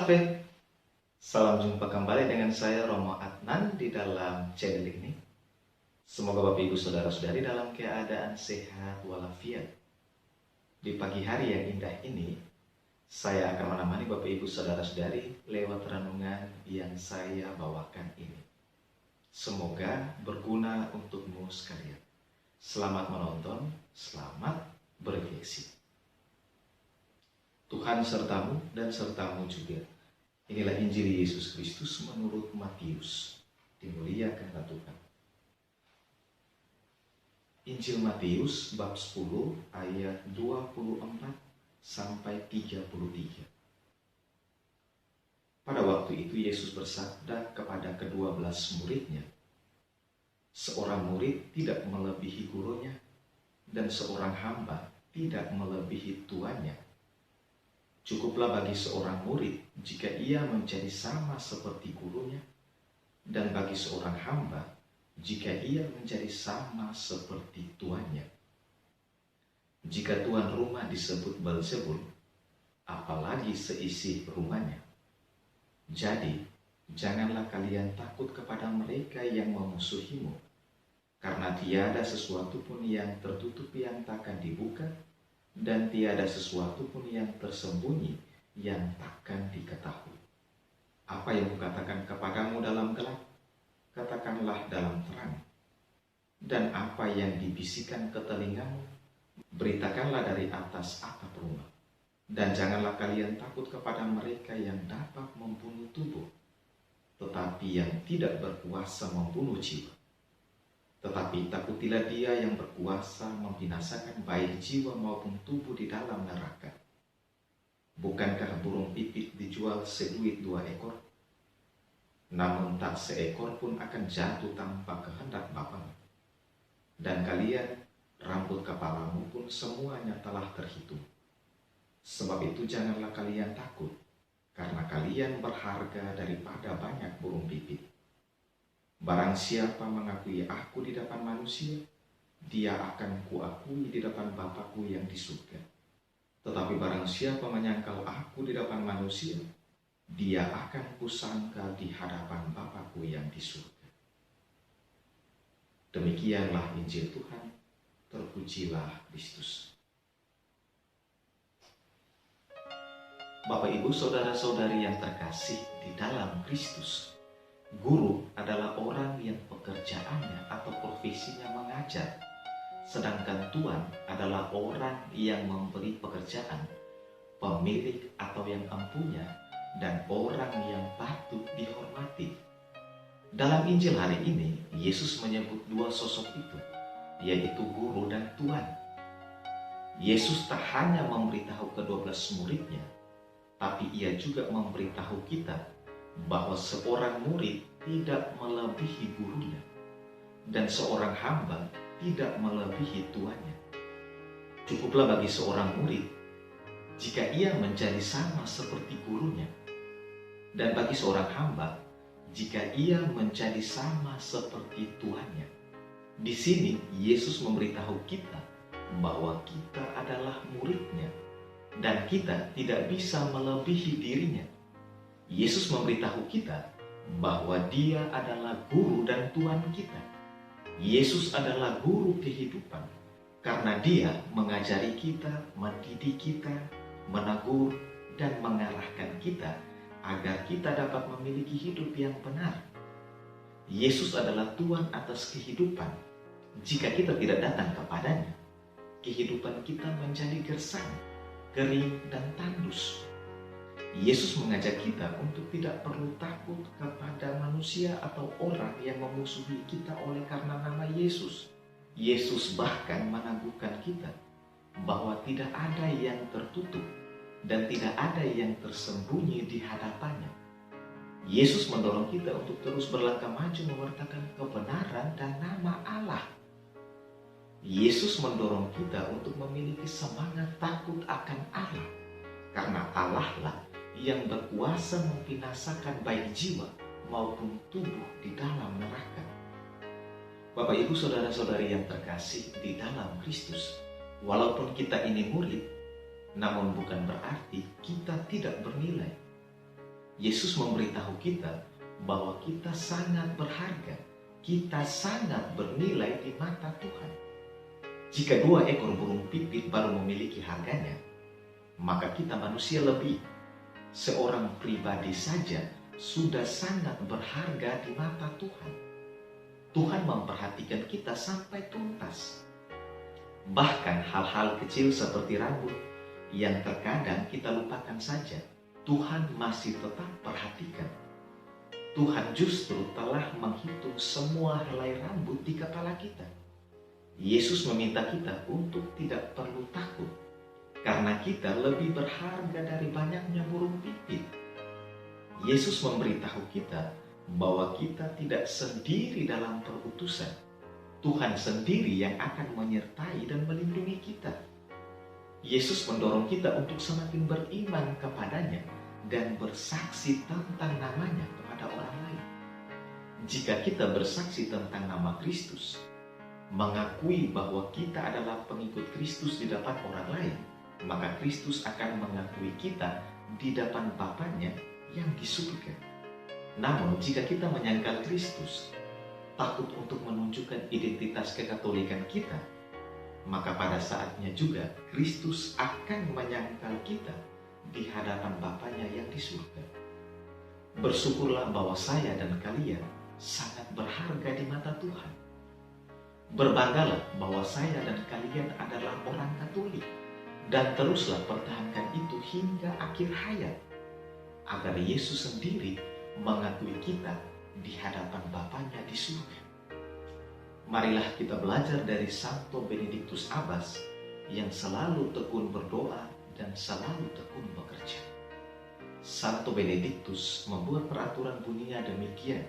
Salam Salam jumpa kembali dengan saya Romo Adnan di dalam channel ini. Semoga Bapak Ibu Saudara-saudari dalam keadaan sehat walafiat. Di pagi hari yang indah ini, saya akan menemani Bapak Ibu Saudara-saudari lewat renungan yang saya bawakan ini. Semoga berguna untukmu sekalian. Selamat menonton, selamat berefleksi. Tuhan sertamu dan sertamu juga. Inilah Injil Yesus Kristus menurut Matius. Dimuliakanlah Tuhan. Injil Matius bab 10 ayat 24 sampai 33. Pada waktu itu Yesus bersabda kepada ke-12 muridnya, seorang murid tidak melebihi gurunya, dan seorang hamba tidak melebihi tuannya. Cukuplah bagi seorang murid jika ia menjadi sama seperti gurunya, dan bagi seorang hamba jika ia menjadi sama seperti tuannya. Jika tuan rumah disebut Beelzebul, apalagi seisi rumahnya. Jadi, janganlah kalian takut kepada mereka yang memusuhimu, karena tiada sesuatu pun yang tertutup yang takkan dibuka, dan tiada sesuatu pun yang tersembunyi yang takkan diketahui. Apa yang kukatakan kepadamu dalam gelap, katakanlah dalam terang. Dan apa yang dibisikkan ke telingamu, beritakanlah dari atas atap rumah. Dan janganlah kalian takut kepada mereka yang dapat membunuh tubuh, tetapi yang tidak berkuasa membunuh jiwa. Tetapi takutilah dia yang berkuasa membinasakan baik jiwa maupun tubuh di dalam neraka. Bukankah burung pipit dijual seduit 2 ekor? Namun tak seekor pun akan jatuh tanpa kehendak Bapa. Dan kalian, rambut kepalamu pun semuanya telah terhitung. Sebab itu janganlah kalian takut, karena kalian berharga daripada banyak burung pipit. Barang siapa mengakui aku di depan manusia, dia akan kuakui di depan Bapa-Ku yang di surga. Tetapi barang siapa menyangkal aku di depan manusia, dia akan kusangkal di hadapan Bapa-Ku yang di surga. Demikianlah Injil Tuhan, terpujilah Kristus. Bapak Ibu Saudara-saudari yang terkasih di dalam Kristus, guru adalah orang yang pekerjaannya atau profesinya mengajar, sedangkan tuan adalah orang yang memberi pekerjaan, pemilik atau yang empunya, dan orang yang patut dihormati. Dalam Injil hari ini, Yesus menyebut 2 sosok itu, yaitu guru dan tuan. Yesus tak hanya memberitahu ke-12 muridnya, tapi ia juga memberitahu kita bahwa seorang murid tidak melebihi gurunya, dan seorang hamba tidak melebihi tuannya. Cukuplah bagi seorang murid jika ia menjadi sama seperti gurunya, dan bagi seorang hamba jika ia menjadi sama seperti tuannya. Di sini Yesus memberitahu kita bahwa kita adalah muridnya, dan kita tidak bisa melebihi dirinya. Yesus memberitahu kita bahwa dia adalah guru dan tuan kita. Yesus adalah guru kehidupan karena dia mengajari kita, mendidik kita, menegur, dan mengarahkan kita agar kita dapat memiliki hidup yang benar. Yesus adalah tuan atas kehidupan. Jika kita tidak datang kepadanya, kehidupan kita menjadi gersang, kering, dan tandus. Yesus mengajak kita untuk tidak perlu takut kepada manusia atau orang yang memusuhi kita oleh karena nama Yesus. Yesus bahkan meneguhkan kita bahwa tidak ada yang tertutup dan tidak ada yang tersembunyi di hadapannya. Yesus mendorong kita untuk terus berlangkah maju mewartakan kebenaran dan nama Allah. Yesus mendorong kita untuk memiliki semangat takut akan Allah, karena Allah lah yang berkuasa membinasakan baik jiwa maupun tubuh di dalam neraka. Bapak Ibu Saudara-saudari yang terkasih di dalam Kristus, walaupun kita ini murid, namun bukan berarti kita tidak bernilai. Yesus memberitahu kita bahwa kita sangat berharga, kita sangat bernilai di mata Tuhan. Jika 2 ekor burung pipit baru memiliki harganya, maka kita manusia lebih. Seorang pribadi saja sudah sangat berharga di mata Tuhan. Tuhan memperhatikan kita sampai tuntas. Bahkan hal-hal kecil seperti rambut yang terkadang kita lupakan saja, Tuhan masih tetap perhatikan. Tuhan justru telah menghitung semua helai rambut di kepala kita. Yesus meminta kita untuk tidak perlu takut, karena kita lebih berharga dari banyaknya burung pipit. Yesus memberitahu kita bahwa kita tidak sendiri dalam perutusan. Tuhan sendiri yang akan menyertai dan melindungi kita. Yesus mendorong kita untuk semakin beriman kepadanya dan bersaksi tentang namanya kepada orang lain. Jika kita bersaksi tentang nama Kristus, mengakui bahwa kita adalah pengikut Kristus di depan orang lain, maka Kristus akan mengakui kita di depan Bapanya yang di surga. Namun jika kita menyangkal Kristus, takut untuk menunjukkan identitas kekatolikan kita, maka pada saatnya juga Kristus akan menyangkal kita di hadapan Bapanya yang di surga. Bersyukurlah bahwa saya dan kalian sangat berharga di mata Tuhan. Berbanggalah bahwa saya dan kalian adalah orang Katolik, dan teruslah pertahankan itu hingga akhir hayat, agar Yesus sendiri mengakui kita di hadapan Bapanya di surga. Marilah kita belajar dari Santo Benediktus Abbas yang selalu tekun berdoa dan selalu tekun bekerja. Santo Benediktus membuat peraturan bunyinya demikian: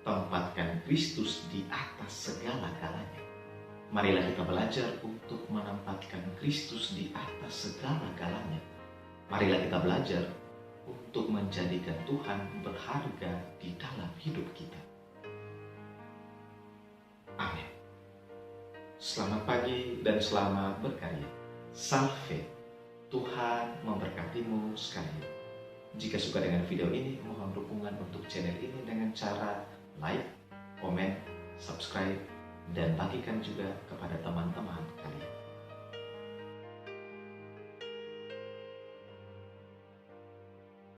tempatkan Kristus di atas segala-galanya. Marilah kita belajar untuk menempatkan Kristus di atas segala-galanya. Marilah kita belajar untuk menjadikan Tuhan berharga di dalam hidup kita. Amin. Selamat pagi dan selamat berkarya. Salve. Tuhan memberkatimu sekalian. Jika suka dengan video ini, mohon dukungan untuk channel ini dengan cara like, komen, subscribe, dan bagikan juga kepada teman-teman kalian.